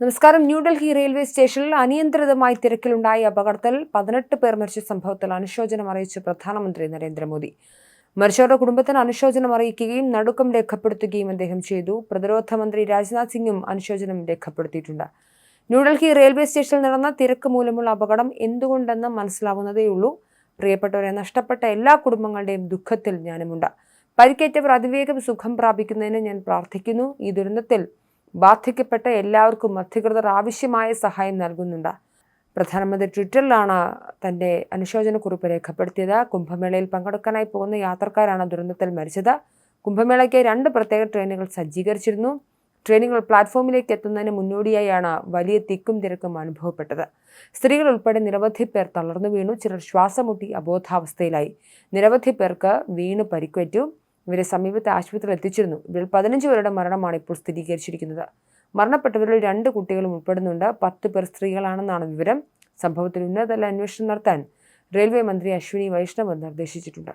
നമസ്കാരം. ന്യൂഡൽഹി റെയിൽവേ സ്റ്റേഷനിൽ അനിയന്ത്രിതമായി തിരക്കിലുണ്ടായ അപകടത്തിൽ 18 പേർ മരിച്ച സംഭവത്തിൽ അനുശോചനം അറിയിച്ച് പ്രധാനമന്ത്രി നരേന്ദ്രമോദി. മരിച്ചവരുടെ കുടുംബത്തിന് അനുശോചനം അറിയിക്കുകയും നടുക്കം രേഖപ്പെടുത്തുകയും അദ്ദേഹം ചെയ്തു. പ്രതിരോധ മന്ത്രി രാജ്നാഥ് സിംഗും അനുശോചനം രേഖപ്പെടുത്തിയിട്ടുണ്ട്. ന്യൂഡൽഹി റെയിൽവേ സ്റ്റേഷനിൽ നടന്ന തിരക്ക് മൂലമുള്ള അപകടം എന്തുകൊണ്ടെന്ന് മനസ്സിലാവുന്നതേയുള്ളൂ. പ്രിയപ്പെട്ടവരെ നഷ്ടപ്പെട്ട എല്ലാ കുടുംബങ്ങളുടെയും ദുഃഖത്തിൽ ഞാനുമുണ്ട്. പരിക്കേറ്റവർ അതിവേഗം സുഖം പ്രാപിക്കുന്നതിന് ഞാൻ പ്രാർത്ഥിക്കുന്നു. ഈ ദുരന്തത്തിൽ ബാധിക്കപ്പെട്ട എല്ലാവർക്കും അധികൃതർ ആവശ്യമായ സഹായം നൽകുന്നുണ്ട്. പ്രധാനമന്ത്രി ട്വിറ്ററിലാണ് തന്റെ അനുശോചനക്കുറിപ്പ് രേഖപ്പെടുത്തിയത്. കുംഭമേളയിൽ പങ്കെടുക്കാനായി പോകുന്ന യാത്രക്കാരാണ് ദുരന്തത്തിൽ മരിച്ചത്. കുംഭമേളയ്ക്ക് 2 പ്രത്യേക ട്രെയിനുകൾ സജ്ജീകരിച്ചിരുന്നു. ട്രെയിനുകൾ പ്ലാറ്റ്ഫോമിലേക്ക് എത്തുന്നതിന് മുന്നോടിയായാണ് വലിയ തിക്കും തിരക്കും അനുഭവപ്പെട്ടത്. സ്ത്രീകൾ ഉൾപ്പെടെ നിരവധി പേർ തളർന്നു വീണു. ചിലർ ശ്വാസം മുട്ടി അബോധാവസ്ഥയിലായി. നിരവധി പേർക്ക് വീണ് പരിക്കേറ്റു. ഇവരെ സമീപത്തെ ആശുപത്രിയിൽ എത്തിച്ചിരുന്നു. ഇവരിൽ 15 പേരുടെ മരണമാണ് ഇപ്പോൾ സ്ഥിരീകരിച്ചിരിക്കുന്നത്. മരണപ്പെട്ടവരിൽ 2 കുട്ടികളും ഉൾപ്പെടുന്നുണ്ട്. 10 പേർ സ്ത്രീകളാണെന്നാണ് വിവരം. സംഭവത്തിൽ ഉന്നതതല അന്വേഷണം നടത്താൻ റെയിൽവേ മന്ത്രി അശ്വിനി വൈഷ്ണവ് നിർദ്ദേശിച്ചിട്ടുണ്ട്.